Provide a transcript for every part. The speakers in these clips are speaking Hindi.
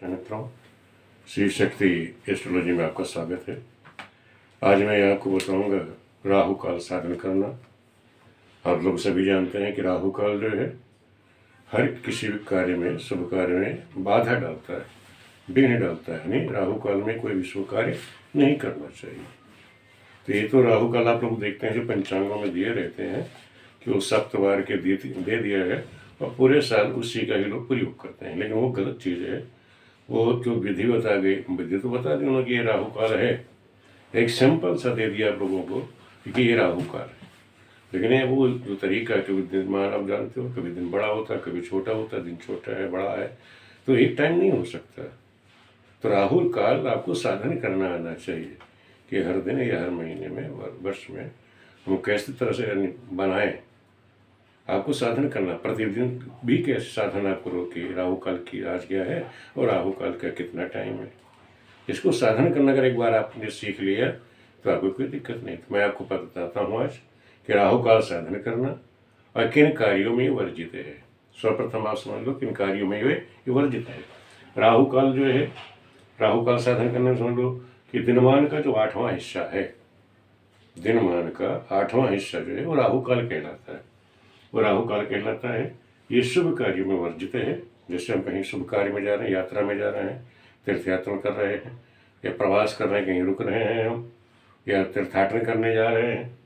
मित्रों, श्री शक्ति एस्ट्रोलॉजी में आपका स्वागत है। आज मैं आपको बताऊंगा राहु काल साधन करना। आप लोग सभी जानते हैं कि राहु काल जो है हर किसी भी कार्य में, शुभ कार्य में बाधा डालता है, विघ्न डालता है। नहीं, राहु काल में कोई भी शुभ कार्य नहीं करना चाहिए। तो ये तो राहु काल आप लोग देखते हैं जो पंचांगों में दिए रहते हैं कि वो सप्तवार के दे दिया है और पूरे साल उसी का ही लोग प्रयोग करते हैं, लेकिन वो गलत चीज़ है। वो जो विधि बता गई, विधि तो बता दी उन्होंने कि ये राहु काल है, एक सिंपल सा दे दिया आप लोगों को कि ये राहु काल है। लेकिन ये वो जो तरीका, कभी दिन मान आप जानते हो, कभी दिन बड़ा होता है, कभी छोटा होता है, दिन छोटा है बड़ा है, तो एक टाइम नहीं हो सकता। तो राहु काल आपको साधन करना आना चाहिए कि हर दिन या हर महीने में, वर्ष में हम कैसे तरह से बनाएं। आपको साधन करना प्रतिदिन भी कैसे साधन आप करो कि राहु काल की आज क्या है और राहु काल का कितना टाइम है। इसको साधन करना अगर एक बार आपने सीख लिया तो आपको कोई दिक्कत नहीं। तो मैं आपको बताता हूँ आज कि राहु काल साधन करना और किन कार्यों में वर्जित है। सर्वप्रथम आप समझ लो किन कार्यों में ये वर्जित है। राहु काल जो है, राहु काल साधन करना समझ लो कि दिनमान का जो 8वां हिस्सा है, दिनमान का 8वां हिस्सा जो है वो राहु काल कहलाता है। वो राहु काल कहलाता है। ये शुभ कार्यों में वर्जित है। जैसे हम कहीं शुभ कार्य में जा रहे हैं, यात्रा में जा रहे हैं, तीर्थ यात्रा कर रहे हैं, या प्रवास कर रहे हैं, कहीं रुक रहे हैं हम, या तीर्थाटन करने जा रहे हैं,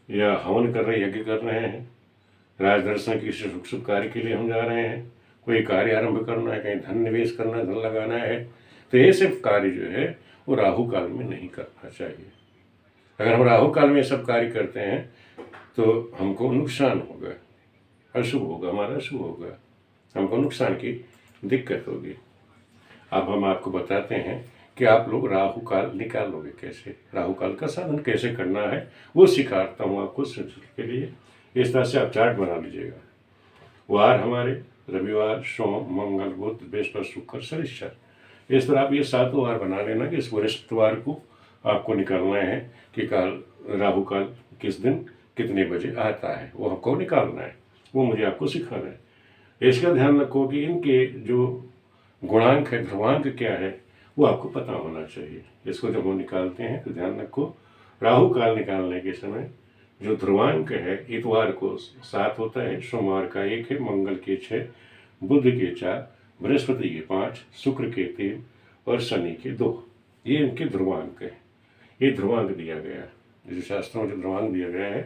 या हवन कर रहे हैं, यज्ञ कर रहे हैं, राज दर्शन किसी शुभ कार्य के लिए हम जा रहे हैं, कोई कार्य आरंभ करना है, कहीं धन निवेश करना है, धन लगाना है, तो ये सब कार्य जो है वो राहु काल में नहीं करना चाहिए। अगर हम राहु काल में सब कार्य करते हैं तो हमको नुकसान होगा, अशुभ होगा, हमारा अशुभ होगा, हमको नुकसान की दिक्कत होगी। अब हम आपको बताते हैं कि आप लोग राहु काल निकालोगे कैसे, राहु काल का साधन कैसे करना है वो सिखाता हूँ आपको के लिए। इस तरह से आप चार्ट बना लीजिएगा। वार हमारे रविवार, सोम, मंगल, बुध, बृहस्पति, शुक्र, शनिश्चर। इस तरह आप ये 7 वार बना लेना कि इस बृहस्पतिवार को आपको निकालना है कि काल राहु काल किस दिन कितने बजे आता है, वो हमको निकालना है, वो मुझे आपको सिखाना है। इसका ध्यान रखो कि इनके जो गुणांक है, ध्रुवांक क्या है, वो आपको पता होना चाहिए। इसको जब हम निकालते हैं तो ध्यान रखो, राहु काल निकालने के समय जो ध्रुवांक है, इतवार को 7 होता है, सोमवार का 1 है, मंगल के 6, बुध के 4, बृहस्पति के 5, शुक्र के 3 और शनि के 2। ये इनके ध्रुवांक है। ये ध्रुवांक दिया गया है, जो शास्त्रों में जो ध्रुवांक दिया गया है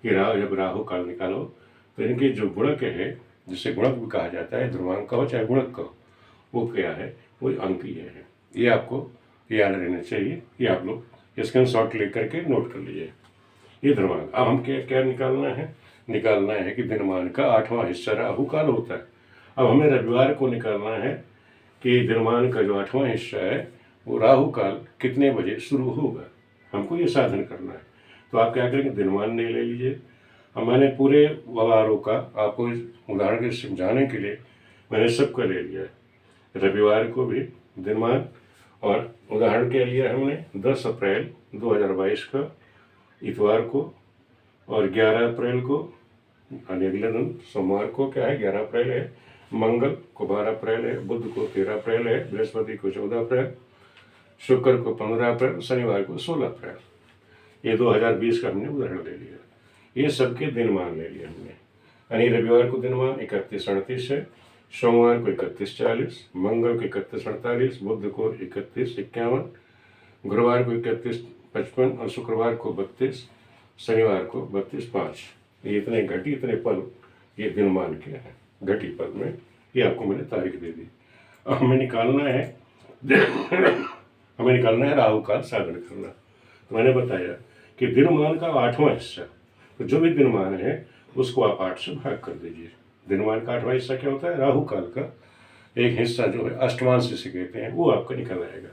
कि जब राहु काल निकालो तो इनके जो गुणक है, जिसे गुणक भी कहा जाता है, ध्रुवांक का हो चाहे गुणक का हो, वो क्या है, वो अंक ये है। ये आपको याद रहना चाहिए। ये आप लोग स्क्रीनशॉट लेकर के नोट कर लीजिए। ये ध्रुवांक। अब हम क्या निकालना है, निकालना है कि दिनमान का 8वां हिस्सा राहु काल होता है। अब हमें रविवार को निकालना है कि दिनमान का जो 8वां हिस्सा है वो राहु काल कितने बजे शुरू होगा, हमको ये साधन करना है। तो आप क्या करेंगे, दिनमान ले लीजिए। अब मैंने पूरे वारों का आपको उदाहरण के समझाने के लिए मैंने सबका ले लिया है। रविवार को भी दिनमान, और उदाहरण के लिए हमने 10 अप्रैल 2022 का इतवार को, और 11 अप्रैल को अगले दिन सोमवार को क्या है 11 अप्रैल है, मंगल को 12 अप्रैल है, बुध को 13 अप्रैल है, बृहस्पति को 14 अप्रैल, शुक्र को 15 अप्रैल, शनिवार को 16 अप्रैल। ये 2020 का हमने उदाहरण ले लिया। ये सबके दिनमान ले लिया हमने। यानी रविवार को दिनमान 31-38 है, सोमवार को 31-40, मंगल को 31-48, बुध को 31-51, गुरुवार को 31-55 और शुक्रवार को 32, शनिवार को 32-5। ये इतने घटी, इतने पल ये दिनमान के हैं। घटी पल में ये आपको मैंने तारीख दे दी। अब हमें निकालना है हमें निकालना है राहु काल साधन करना। तो मैंने बताया कि दिनमान का 8वां हिस्सा, तो जो भी दिनमान है उसको आप 8 से भाग कर दीजिए। दिनमान का 8वां हिस्सा क्या होता है, राहु काल का एक हिस्सा जो है अष्टमांश जिसे कहते हैं, वो आपका निकल आएगा।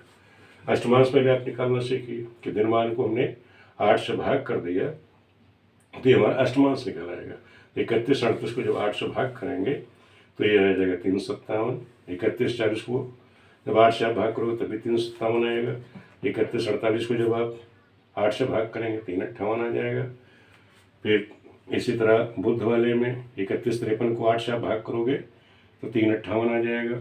अष्टमांश पहले आप निकालना सीखिए कि दिनमान को हमने 8 से भाग कर दिया तो ये हमारा अष्टमांश निकल आएगा। 31-38 को जब 8 से भाग करेंगे तो ये आ जाएगा 357। 31-40 को जब 8 से आप भाग करोगे तभी 357 आएगा। 31-48 को जब आप 8 से भाग करेंगे 358 आ जाएगा। फिर इसी तरह बुध वाले में 31-53 को 8 से आप भाग करोगे तो 358 आ जाएगा।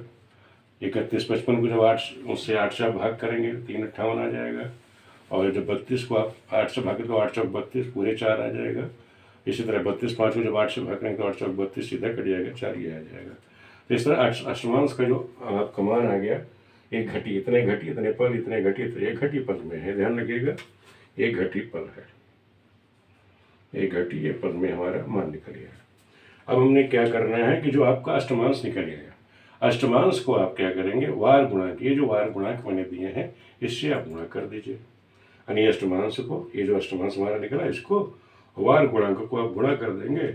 31-55 को जब 8 उससे 8 से आप भाग करेंगे तो 358 आ जाएगा। और जब 32 को आप 8 से भागे तो 8 चौक 32 पूरे 4 आ जाएगा। इसी तरह 32-5 को जब 8 से भाग करेंगे तो 8 चौक 32 सीधा कट जाएगा, 4 ये आ जाएगा। तो इस तरह अष्टमांश का जो आपका मान आ गया, एक घटी इतने घटी इतने पल इतने घटी इतने, एक घटी पल में है, ध्यान रखिएगा, एक घटी पल है, एक घटी ये पल में हमारा मान निकल गया। अब हमने क्या करना है कि जो आपका अष्टमांश निकल गया, अष्टमांश को आप क्या करेंगे, वार गुणांक, ये जो वार गुणांक मैंने दिए हैं इससे आप गुणा कर दीजिए। यानी अष्टमांश को, ये जो अष्टमांश हमारा निकला इसको वार गुणांक को आप गुणा कर देंगे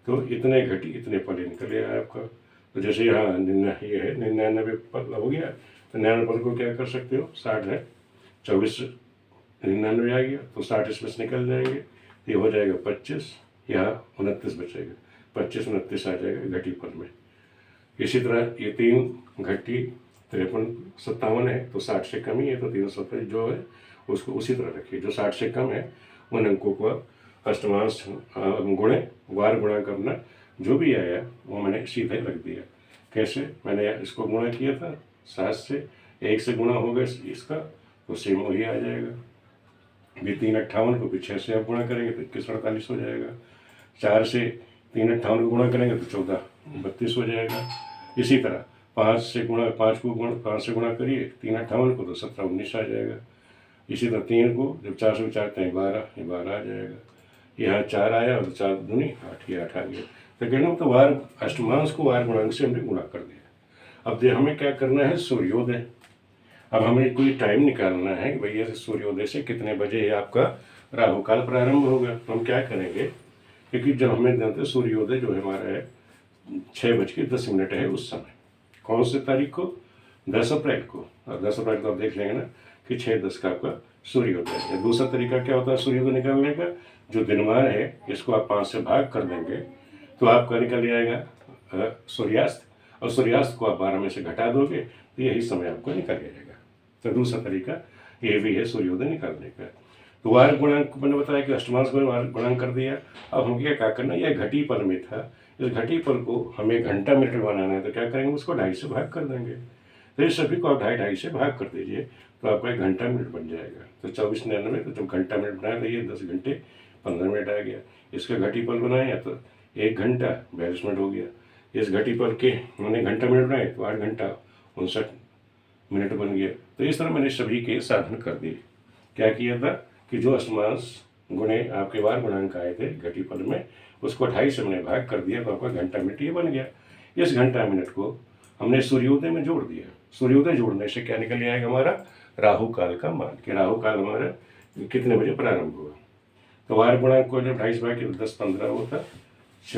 तो इतने घटी इतने पल निकल गया आपका। तो जैसे यहाँ ये है 99 पल हो गया, तो 99 पल को क्या कर सकते हो, 60 है, 24 99 आ गया तो 60 इसमें से निकल जाएंगे, ये हो जाएगा 25, यहाँ 29 बचेगा, 25-29 आ जाएगा घटी पल में। इसी तरह ये 3 घटी 53-57 है तो 60 से कम ही है, तो 370 जो है उसको उसी तरह रखिए, जो 60 से कम है उन अंकों को अष्टमांश गुणे वार गुणा करना, जो भी आया वो मैंने सीधे रख दिया। कैसे, मैंने इसको गुणा किया था 7 से, 1 से गुणा होगा इसका तो सेम वही आ जाएगा। भी 358 को भी 6 से आप गुणा करेंगे तो 21-48 हो जाएगा। 4 से 358 को गुणा करेंगे तो 14-32 हो जाएगा। इसी तरह 5 से गुणा 5 से गुणा करिए 358 को तो 17-19 आ जाएगा। इसी तरह 3 को जब 4 से विचारते हैं 12 आ जाएगा। यहाँ 4 आया और 4 दूनी 8, ये 8 आ गया। तो कहना तो वार अष्टमांश को वार गुणांक से हमने गुणा कर दिया। अब हमें क्या करना है, सूर्योदय। अब हमें कोई टाइम निकालना है कि भैया सूर्योदय से कितने बजे आपका राहु काल प्रारंभ होगा। तो हम क्या करेंगे, क्योंकि जब हमें जानते सूर्योदय जो है हमारा है 6:10 है उस समय, कौन से तारीख को, 10 अप्रैल को। और 10 अप्रैल को आप देख लेंगे ना कि 6:10 का आपका सूर्योदय है। दूसरा तरीका क्या होता है सूर्योदय निकालने का, जो दिनमान है इसको आप 5 से भाग कर देंगे तो आपका निकल जाएगा सूर्यास्त, और सूर्यास्त को आप 12 में से घटा दोगे तो यही समय आपको निकल जाएगा। तो दूसरा तरीका ये भी है सूर्योदय निकालने का। तो वार गुणांक मैंने बताया कि अष्टमांश में वार गुणांक कर दिया। अब हम क्या करना, यह घटी पल में था, इस घटी पल को हमें घंटा मिनट में बनाना है तो क्या करेंगे, उसको 2.5 से भाग कर देंगे। तो इस सभी को आप 2.5 से भाग कर दीजिए तो आपका 1 घंटा मिनट बन जाएगा। तो 24-99 तो जब घंटा मिनट बनाए तो ये 10 घंटे 15 मिनट आ गया। इसका घटी पल बनाया तो 1 घंटा 42 मिनट हो गया। इस घटी पल के मैंने घंटा मिनट बनाए तो 8 घंटा 59 मिनट बन गया। तो इस तरह मैंने सभी के साधन कर दिए। क्या किया था कि जो अष्टमांश गुणे आपके वार गुणांक आए थे घटी पल में, उसको 2.5 से मैंने भाग कर दिया तो आपका घंटा मिनट ये बन गया। इस घंटा मिनट को हमने सूर्योदय में जोड़ दिया। सूर्योदय जोड़ने से क्या निकल आएगा हमारा राहु काल का मान, कि राहु काल हमारा कितने बजे प्रारंभ हुआ। तो वार गुणांक को जब 2.5 से भाग किया तो 10-15 होता,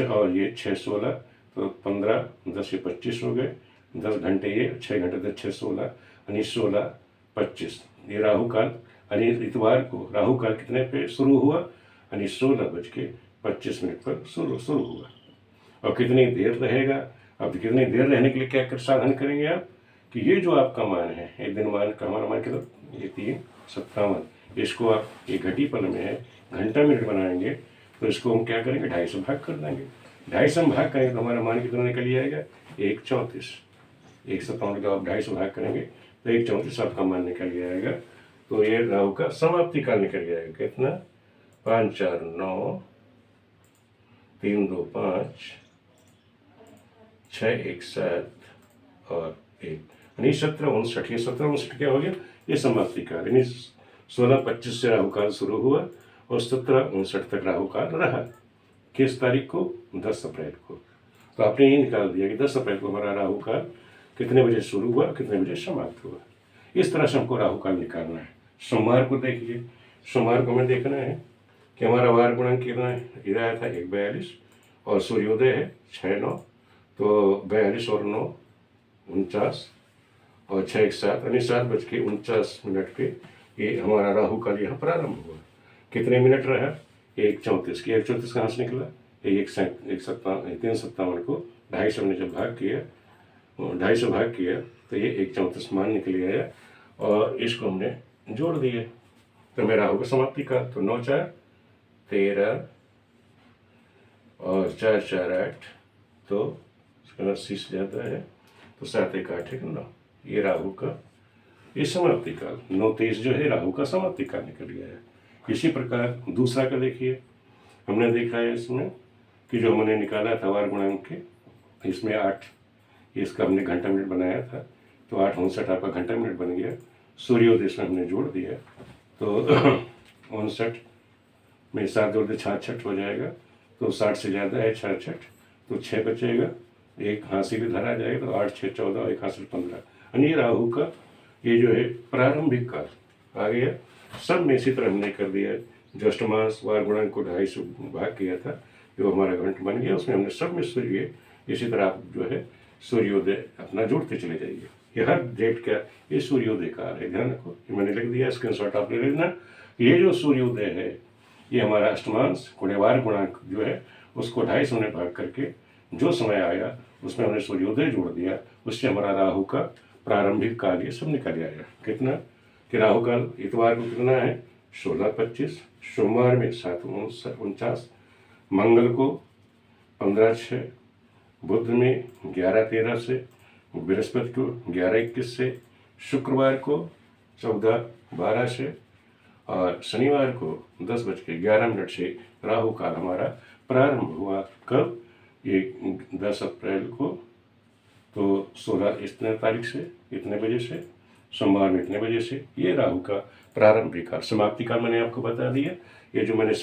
और ये 6-16 तो 15 10 से 25 हो गए, 10 घंटे ये 6 घंटे 10 6 16 यानी 16-25 ये राहु काल। यानी इतवार को राहु काल कितने पे शुरू हुआ, यानी 16:25 पर शुरू हुआ। और कितनी देर रहेगा, अब कितनी देर रहने के लिए क्या कर साधन करेंगे आप, कि ये जो आपका मान है एक दिन मान का हमारा मान कितना, ये 357, इसको आप ये घटी पल में है घंटा मिनट बनाएंगे तो इसको हम क्या करेंगे 2.5 से भाग कर देंगे। 2.5 से हम भाग करेंगे तो हमारा मान कितना निकल जाएगा 1:34। 157 का आप 2.5 से भाग करेंगे तो 1:34 आपका मान निकल जाएगा। तो ये राहु का समाप्ति काल निकल जाएगा कितना, 5-4-9, 3-2-5, 6-1-7 और 1 यानी 17-59। ये 17-59 क्या हो गया, ये समाप्ति काल। यानी 16:25 से राहु काल शुरू हुआ और 17-59 तक राहु काल रहा। किस तारीख को, 10 अप्रैल को। तो आपने ये निकाल दिया कि 10 अप्रैल को हमारा राहु काल कितने बजे शुरू हुआ कितने बजे समाप्त हुआ। इस तरह से हमको राहु काल निकालना है। सोमवार को देखिए, सोमवार को हमें देखना है कि हमारा वार गुणांक कितना है, इधर आया था 1:42 और सूर्योदय है 6-9, तो 42 और 9 49 और 6-1-7 यानी 7:49 पे ये हमारा राहु काल यहाँ प्रारंभ हुआ। कितने मिनट रहा, 1:34 की 1:34 कहाँ से निकला, 357 को 2.5 से हमने जब भाग किया, 2.5 से भाग किया तो ये 1:34 मान निकल आया और इसको हमने जोड़ दिए तो मेरा होगा समाप्ति का। तो 9-4 13 और 4-4 8, तो 80 से ज़्यादा है तो 7-1 8 9, ये राहु का ये समाप्ति काल 9:23 जो है राहु का समाप्ति काल निकल गया है। इसी प्रकार दूसरा का देखिए, हमने देखा है इसमें कि जो हमने निकाला था वार गुणांक के, इसमें 8 इसका हमने घंटा मिनट बनाया था, तो 8:59 आपका घंटा मिनट बन गया। सूर्योदय से हमने जोड़ दिया तो 59 में 7 जोड़ दे 66 हो जाएगा, तो 60 से ज़्यादा है 66, तो 6 बचेगा, एक हासिल भी धरा जाएगा, तो 8 6 14 एक हासिल 15। यानी राहु का ये जो है प्रारंभिक काल आ गया। सब में इसी तरह हमने कर दिया, जो अष्टमांश वार गुणांक को 2.5 से भाग किया था, जो हमारा घंट बन गया, उसमें हमने सब में सूर्य, इसी तरह आप जो है सूर्योदय अपना जोड़ते चले जाइए। ये हर डेट का ये सूर्योदय काल है, ध्यान रखो, ये मैंने लिख दिया, स्क्रीनशॉट आप ले लेना। ये जो सूर्योदय है ये हमारा अष्टमांश वार गुणांक जो है उसको 2.5 से भाग करके जो समय आया उसमें हमने सूर्योदय जोड़ दिया, उससे हमारा राहु का प्रारंभिक काल ये सब निकल आया। कितना कि राहु काल इतवार को कितना है 16:25, सोमवार में 7:49, मंगल को 15:06, बुध में 11:13 से, बृहस्पति को 11:21 से, शुक्रवार को 14:12 से, और शनिवार को 10:11 से राहु काल हमारा प्रारंभ हुआ। कब? ये 10 अप्रैल को, तो 16 इतने तारीख से इतने बजे से, सोमवार में इतने बजे से, ये राहु का प्रारंभिक काल। समाप्ति काल मैंने आपको बता दिया। ये जो मैंने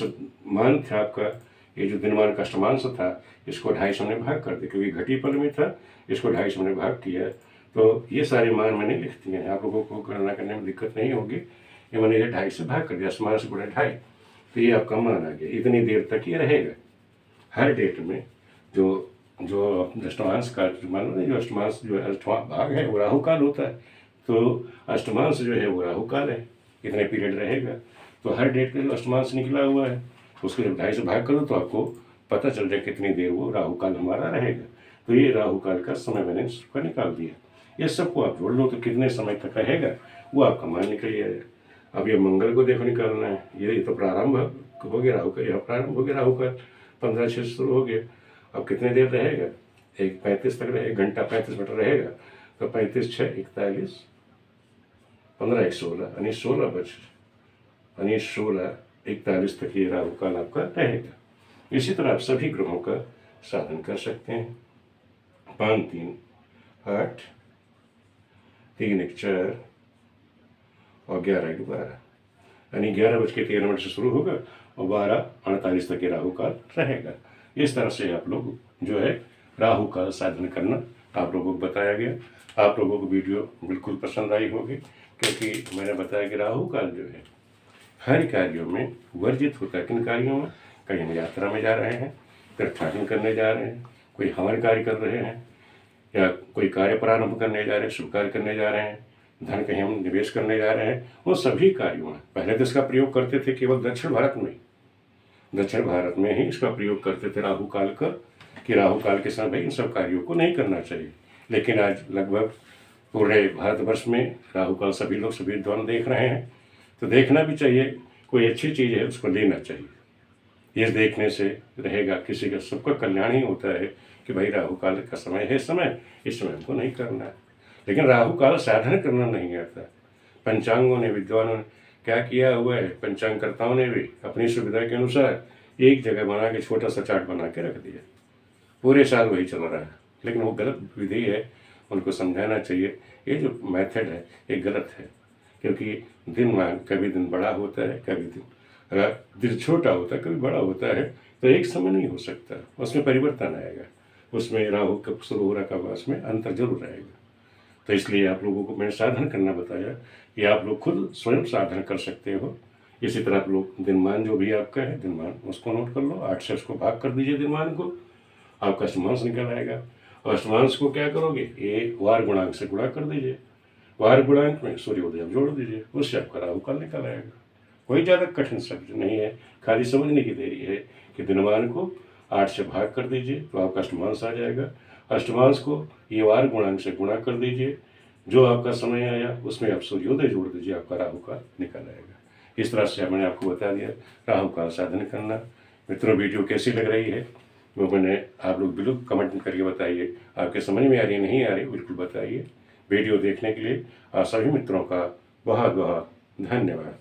मान था आपका, ये जो दिनमान का अष्टमांश था, इसको 2.5 में भाग कर दिया, क्योंकि घटी पल में था, इसको 2.5 में भाग किया, तो ये सारे मान मैंने लिख दिए हैं। आप लोगों को गणना करने में दिक्कत नहीं होगी। ये मैंने ये 2.5 से भाग कर दिया, अष्टमांश गुणा 2.5, तो ये आपका मान आ गया। इतनी देर तक ये रहेगा। हर डेट में जो अष्टमांश का मान लो, जो अष्टमांश जो अष्टवां भाग है वो राहु काल होता है, तो अष्टमांश जो है वो राहु काल है, इतने पीरियड रहेगा। तो हर डेट का जो अष्टमांश निकला हुआ है उसको जब 2.5 से भाग करो तो आपको पता चल जाए कितनी देर वो राहु काल हमारा रहेगा। तो ये राहु काल का समय मैंने इसका निकाल दिया। ये सबको आप जोड़ लो तो कितने समय तक रहेगा वो आपका मान निकल जाएगा। अब ये मंगल को देखो निकालना है, ये तो प्रारंभ हो गया राहु का, यह प्रारंभ हो गया राहु का, 15:06 शुरू हो गया। अब कितने देर रहेगा? 1:35 तक रहेगा, 1 घंटा 35 मिनट रहेगा, तो 35 6 41, 15 1 16, यानी 16 यानी 16:41 तक ये राहु काल आपका रहेगा। इसी तरह आप सभी ग्रहों का साधन कर सकते हैं। 5 3 8, 3 1 4 और 11 1 12, यानी 11:13 से शुरू होगा और 12:48 तक ये राहु काल रहेगा। इस तरह से आप लोग जो है राहु काल साधन करना आप लोगों को बताया गया। आप लोगों को वीडियो बिल्कुल पसंद आई होगी, क्योंकि मैंने बताया कि राहु काल जो है हर कार्यों में वर्जित होता है। किन कार्यों में? कहीं हम यात्रा में जा रहे हैं, तीर्थाटन करने जा रहे हैं, कोई हवन कार्य कर रहे हैं, या कोई कार्य प्रारंभ करने जा रहे हैं, शुभ कार्य करने जा रहे हैं, धन कहीं हम निवेश करने जा रहे हैं, वो सभी कार्यों में। पहले तो इसका प्रयोग करते थे केवल दक्षिण भारत में ही इसका प्रयोग करते थे राहु काल का, कि राहु काल के समय भाई इन सब कार्यों को नहीं करना चाहिए। लेकिन आज लगभग पूरे भारतवर्ष में राहु काल सभी लोग, सभी विद्वान देख रहे हैं, तो देखना भी चाहिए। कोई अच्छी चीज़ है उसको लेना चाहिए। ये देखने से रहेगा किसी का सबका कल्याण ही होता है कि भाई राहु काल का समय है, समय इस समय हमको नहीं करना है। लेकिन राहु काल साधन करना नहीं आता। पंचांगों ने, विद्वानों ने क्या किया हुआ है, पंचांगकर्ताओं ने भी अपनी सुविधा के अनुसार एक जगह बना के छोटा सा चार्ट बना के रख दिया, पूरे साल वही चल रहा है। लेकिन वो गलत विधि है, उनको समझाना चाहिए। ये जो मेथड है ये गलत है, क्योंकि दिन कभी दिन बड़ा होता है, कभी दिन छोटा होता है, कभी बड़ा होता है, तो एक समय नहीं हो सकता। उसमें परिवर्तन आएगा, उसमें राहु कब शुरू हो रहा है, उसमें अंतर जरूर आएगा। तो इसलिए आप लोगों को मैंने साधन करना बताया कि आप लोग खुद स्वयं साधन कर सकते हो। इसी तरह आप लोग दिनमान जो भी आपका है, दिनमान उसको नोट कर लो, 8 से उसको भाग कर दीजिए दिनमान को, आपका अष्टमांश निकल आएगा। और अष्टमांश को क्या करोगे? ये वार गुणांक से गुणा कर दीजिए, वार गुणांक में सूर्योदय जोड़ दीजिए, उससे आपका राहु काल निकल आएगा। कोई ज़्यादा कठिन शब्द नहीं है, खाली समझने की देरी है कि दिनमान को 8 से भाग कर दीजिए तो आपका अष्टमांश आ जाएगा। अष्टमांश को ये वार गुणांक से गुणा कर दीजिए, जो आपका समय आया उसमें आप सूर्योदय जोड़ दीजिए, आपका राहु काल निकल आएगा। इस तरह से मैंने आपको बता दिया राहु काल साधन करना। मित्रों, वीडियो कैसी लग रही है वो मैंने आप लोग बिल्कुल कमेंट करके बताइए। आपके समझ में आ रही है, नहीं आ रही, बिल्कुल बताइए। वीडियो देखने के लिए आप सभी मित्रों का बहुत बहुत धन्यवाद।